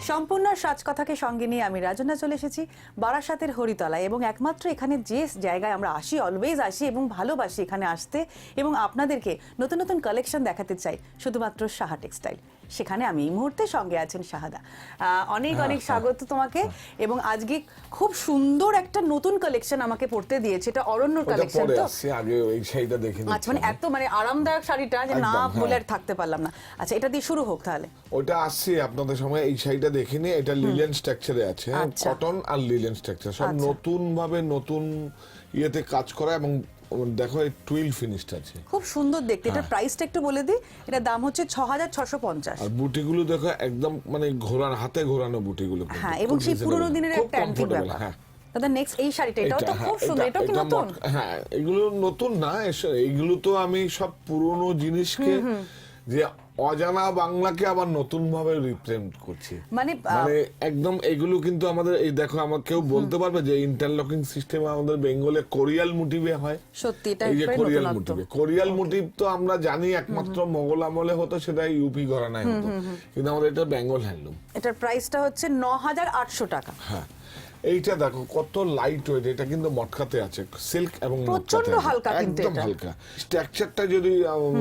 সম্পূর্ণ সাজকথাকে সঙ্গে নিয়ে আমি রাজনা চলে এসেছি বারাসাতের হরিতলায় এবং একমাত্র এখানে যে জায়গায় আমরা আসি অলওয়েজ আসি এবং ভালোবাসি এখানে আসতে এবং আপনাদেরকে নতুন নতুন কালেকশন দেখাতে চাই শুধুমাত্র সাহা টেক্সটাইল। সেখানে আমি এই মুহূর্তে সঙ্গে আছেন শাহাদা। অনেক অনেক স্বাগত তোমাকে। এবং আজকে খুব সুন্দর একটা নতুন কালেকশন আমাকে পড়তে দিয়েছে, এটা অরণ্যর কালেকশন। তো আগে এই শাড়িটা দেখে নিচ্ছি। আচ্ছা, মানে এত মানে আরামদায়ক শাড়িটা যে না বলে আর থাকতে পারলাম না। আচ্ছা, এটা দিয়ে শুরু হোক তাহলে। ওটা আসছে আপনাদের সময় এই শাড়িটা দেখে নিয়ে। এটা লিলেন স্ট্রাকচারে আছে, কটন আর লিলেন স্ট্রাকচার সব নতুন ভাবে নতুন ইয়েতে কাজ করা এবং দেখো এই টুইল ফিনিশড আছে, খুব সুন্দর দেখতে। এটা প্রাইসটা একটু বলে দিই। এটা দাম হচ্ছে 6650। আর বুটিগুলো দেখো একদম মানে ঘোরানো, হাতে ঘোরানো বুটিগুলো। হ্যাঁ, এবং সেই পুরনো দিনের একটা অ্যান্টিক ব্যাপার। হ্যাঁ দাদা, নেক্সট এই শাড়িটা, এটাও তো খুব সুন্দর। এটা কি নতুন? হ্যাঁ, এগুলো নতুন না, এইগুলো তো আমি সব পুরনো জিনিসকে যে অজানা বাংলাকে আবার নতুন ভাবে রিপ্রেজেন্ট করছি। মানে একদম এগুলো কিন্তু আমাদের এই দেখো, আমার কেউ বলতে পারবে যে ইন্টারলকিং সিস্টেম আমাদের বেঙ্গলে কোরিয়াল মোটিভে হয়? সত্যি এটা এই যে কোরিয়াল মোটিভে, কোরিয়াল মোটিভ তো আমরা জানি একমাত্র মোগল আমলে হতো, সেটা ইউপি ঘরানায় হতো, কিন্তু আমাদের এটা বেঙ্গল হ্যান্ডলুম। এটার প্রাইসটা হচ্ছে 9800 টাকা। হ্যাঁ, এইটা দেখো কত লাইট ওয়েট, এটা কিন্তু মটকাতে আছে, সিল্ক এবং প্রচন্ড হালকা, কিন্তু একদম হালকা। স্ট্রাকচারটা যদি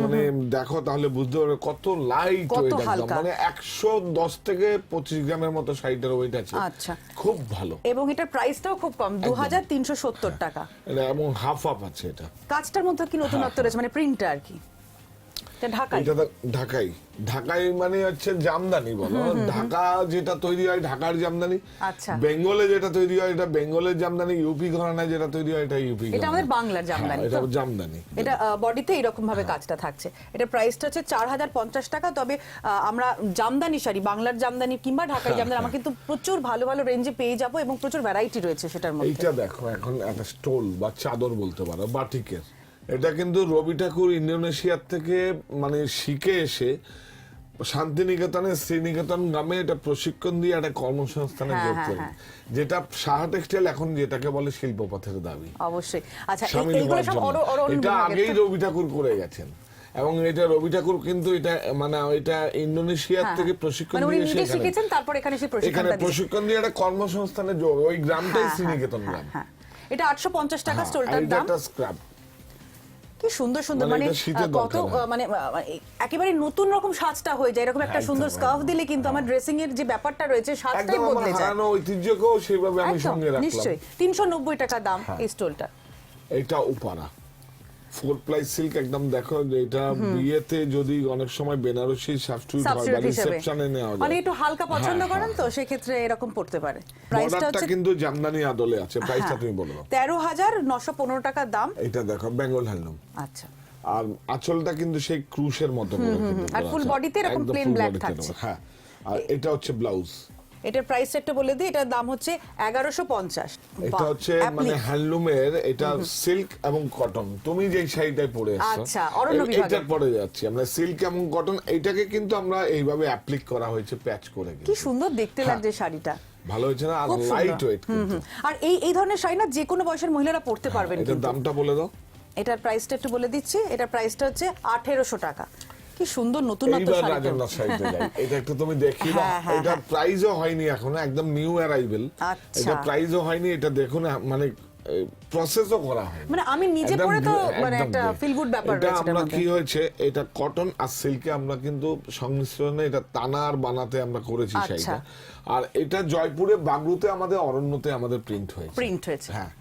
মানে দেখো তাহলে বুঝতে পারবে কত লাইট ওয়েট, একদম মানে 110 থেকে 25 গ্রামের মতো শাড়িটার ওয়েট আছে। আচ্ছা, খুব ভালো। এবং এটার প্রাইসটাও খুব কম, 2370 টাকা। এটা এবং হাফ হাফ আছে। এটা কাজটার মধ্যে কি নতুনত্ব রয়েছে, মানে প্রিন্টটা আর কি? ঢাকাই মানে হচ্ছে জামদানি বলো। ঢাকা যেটা তৈরি হয় ঢাকার জামদানি, আচ্ছা, বেঙ্গলে যেটা তৈরি হয় এটা বেঙ্গলের জামদানি, ইউপি ঘরানায় যেটা তৈরি হয় এটা ইউপি, এটা আমাদের বাংলার জামদানি। এটা জামদানি, এটা বডিতে এরকম ভাবে কাজটা থাকছে। এটা প্রাইসটা হচ্ছে 4050 টাকা। তবে আমরা জামদানি শাড়ি, বাংলার জামদানি কিংবা ঢাকাই জামদানি আমরা কিন্তু প্রচুর ভালো ভালো রেঞ্জে পেয়ে যাবো এবং প্রচুর ভ্যারাইটি রয়েছে সেটার মধ্যে। এইটা দেখো এখন একটা স্টোল বা চাদর বলতে পারো, বাটিকের। এটা কিন্তু রবি ঠাকুর ইন্দোনেশিয়ার থেকে মানে শিখে এসে শান্তিনিকেতনে শ্রীনিকেতন গ্রামে এটা প্রশিক্ষণ দিয়ে একটা কর্মসংস্থানে যোগ করেন, যেটা সাহা টেক্সটাইল এখন যেটাকে বলে শিল্পপথের দাবি। অবশ্যই। আচ্ছা, এইগুলো সব এটা আগেই রবি ঠাকুর করে গেছেন এবং এটা রবি ঠাকুর কিন্তু এটা মানে এটা ইন্দোনেশিয়ার থেকে প্রশিক্ষণ দিয়ে শিখেছেন, তারপর এখানে প্রশিক্ষণ দিয়ে একটা কর্মসংস্থানে যোগ। ওই গ্রামটাই শ্রীনিকেতন গ্রাম। এটা 850 টাকা স্টোলটার দাম। কি সুন্দর সুন্দর, মানে কত মানে একেবারে নতুন রকম সাজটা হয়ে যায়। এরকম একটা সুন্দর স্কার্ফ দিলে কিন্তু আমার ড্রেসিং এর যে ব্যাপারটা রয়েছে সাজটাই বদলে যায়। হারানো ঐতিহ্যকেও সেভাবে আমি সঙ্গে রাখলাম। নিশ্চয়ই। 390 টাকা দাম এই স্টোলটা। এটা উপারা 4 প্লাই সিল্ক, একদম দেখো এটা বিয়েতে যদি অনেক সময় বেনারসি সাবস্টিটিউট হয় বা রিসেপশনে নেওয়া যায়, মানে একটু হালকা পছন্দ করেন তো সেই ক্ষেত্রে এরকম পড়তে পারে। প্রাইসটা হচ্ছে কিন্তু জামদানি আদলে আছে। প্রাইসটা তুমি বলো। 13915 টাকা দাম। এটা দেখো বেঙ্গল হ্যান্ডলুম। আচ্ছা, আর আঁচলটা কিন্তু সেই ক্রুশের মতো করে, আর ফুল বডিতে এরকম প্লেন ব্ল্যাক থাকছে। হ্যাঁ, আর এটা হচ্ছে ব্লাউজ। এটার প্রাইসটা একটু বলে দিই। এটার দাম হচ্ছে 1150। এটা হচ্ছে মানে হ্যান্ডলুমের, এটা সিল্ক এবং কটন। তুমি যে শাড়িটাই পরে আসছো, আচ্ছা, অরণ্য বিভাগে এটা পরে যাচ্ছি আমরা, সিল্ক এবং কটন। এইটাকে কিন্তু আমরা এইভাবে অ্যাপ্লিক করা হয়েছে প্যাচ করে। কি সুন্দর দেখতে লাগছে শাড়িটা, ভালো হয়েছে না? আর লাইট ওয়েট কিন্তু। আর এই ধরনের শাড়ি না যে কোনো বয়সের মহিলারা পরতে পারবেন। এটার দামটা বলে দাও। এটার প্রাইসটা একটু বলে দিচ্ছি। এটার প্রাইসটা হচ্ছে 1800 টাকা। কি সুন্দর নতুনত্ব শাড়ি। এটা একটু তুমি দেখি না, এটা প্রাইসও হয়নি এখনো, একদম নিউ অ্যারাইভেল। এটা প্রাইসও হয়নি, এটা দেখুন মানে প্রসেসও করা হয়, মানে আমি নিজে পরে তো মানে একটা ফিল গুড ব্যাপার রয়েছে। আমরা কি হয়েছে, এটা কটন আর সিল্কে আমরা কিন্তু সংমিশ্রণে এটা টানা আর বানাতে আমরা করেছি শাড়িটা। আর এটা জয়পুরে বাগরুতে আমাদের অরণ্যতে আমাদের প্রিন্ট হয়েছে। হ্যাঁ,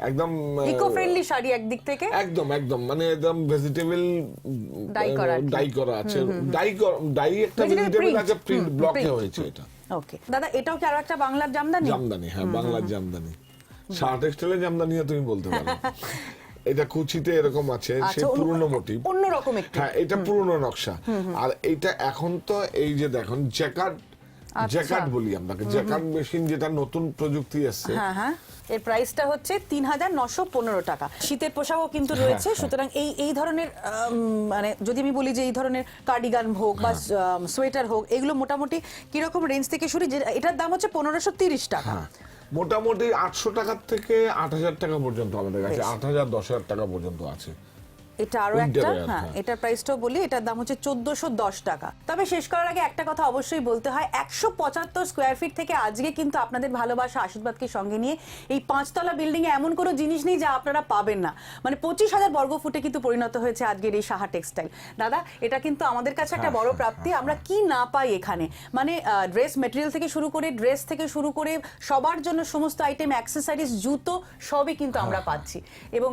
একদম ইকো ফ্রেন্ডলি শাড়ি একদিক থেকে, একদম একদম মানে একদম ভেজিটেবল ডাই করা আছে। ডাই একটা ভেজিটেবল আছে, প্রিন্ট ব্লকে হয়েছে এটা। ওকে দাদা, এটাও কি আরেকটা বাংলার জামদানি? জামদানি, হ্যাঁ, বাংলার জামদানি। সাহা টেক্সটাইলের জামদানি তুমি বলতে পারো। এটা কুচিতে এরকম আছে, সেই পুরনো মোটিভ, অন্যরকম একটু। হ্যাঁ, এটা পুরনো নকশা। আর এটা এখন তো এই যে দেখুন জ্যাকার্ড বলি আমরা, জ্যাকার্ড মেশিন, যেটা নতুন প্রযুক্তি এসছে। হ্যাঁ হ্যাঁ, এর প্রাইসটা হচ্ছে 3915 টাকা। শীতের পোশাকও কিন্তু রয়েছে। সুতরাং এই ধরনের মানে যদি আমি বলি যে এই ধরনের কার্ডিগান হোক বা সোয়েটার হোক, এগুলো মোটামুটি কিরকম রেঞ্জ থেকে শুরু? এটার দাম হচ্ছে 1530 টাকা। মোটামুটি 800 টাকা থেকে 8000 টাকা পর্যন্ত আমাদের কাছে, 8000 10,000 টাকা পর্যন্ত আছে। এটা আরো Winter একটা, wear, হ্যাঁ হ্যাঁ। এটার প্রাইসটাও বলি, এটার দাম হচ্ছে 1410 টাকা। তবে শেষ করার আগে একটা কথা অবশ্যই বলতে হয়, 175 স্কোয়ার ফিট থেকে আজকে কিন্তু আপনাদের ভালোবাসা আশীর্বাদকে সঙ্গে নিয়ে এই 5তলা বিল্ডিং এ এমন কোনো জিনিস নেই যা আপনারা পাবেন না। মানে 25,000 বর্গ ফুটে কিন্তু পরিণত হয়েছে আজকের এই সাহা টেক্সটাইল। দাদা এটা কিন্তু আমাদের কাছে একটা বড় প্রাপ্তি, আমরা কি না পাই এখানে, মানে ড্রেস মেটেরিয়াল থেকে শুরু করে, ড্রেস থেকে শুরু করে সবার জন্য সমস্ত আইটেম, অ্যাক্সেসরিজ, জুতো সবই কিন্তু আমরা পাচ্ছি। এবং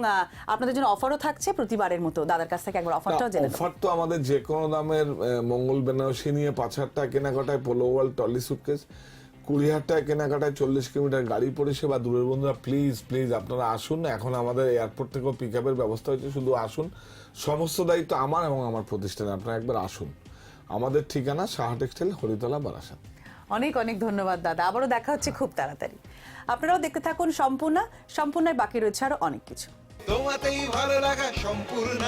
আপনাদের জন্য অফারও থাকছে প্রতিবারের মতো। দাদার কাছ থেকে একবার অফারটাও জেনে নেব। অফার তো আমাদের যে কোনো দামের মঙ্গল বেনারসি নিয়ে 5,000 টাকা কেনাকাটায় পোলো ওয়ার্ল্ড টলি সুটকেস, 20,000 টাকা কেনাকাটায় 40 কিলোমিটার গাড়ি পরিষেবা। দূরের বন্ধুরা প্লিজ প্লিজ আপনারা আসুন, এখন আমাদের এয়ারপোর্ট থেকেও পিক আপের ব্যবস্থা হয়েছে, শুধু আসুন। সমস্ত দায়িত্ব আমার এবং আমার প্রতিষ্ঠানে, আপনারা একবার আসুন। আমাদের ঠিকানা সাহা টেক্সটাইল, হরিতলা, বারাসাত। অনেক অনেক ধন্যবাদ দাদা, আবারও দেখা হচ্ছে খুব তাড়াতাড়ি। আপনারাও দেখতে থাকুন সম্পূর্ণায় বাকি রয়েছে আরো অনেক কিছু। তোমাতেই ভালো লাগা সম্পূর্ণ।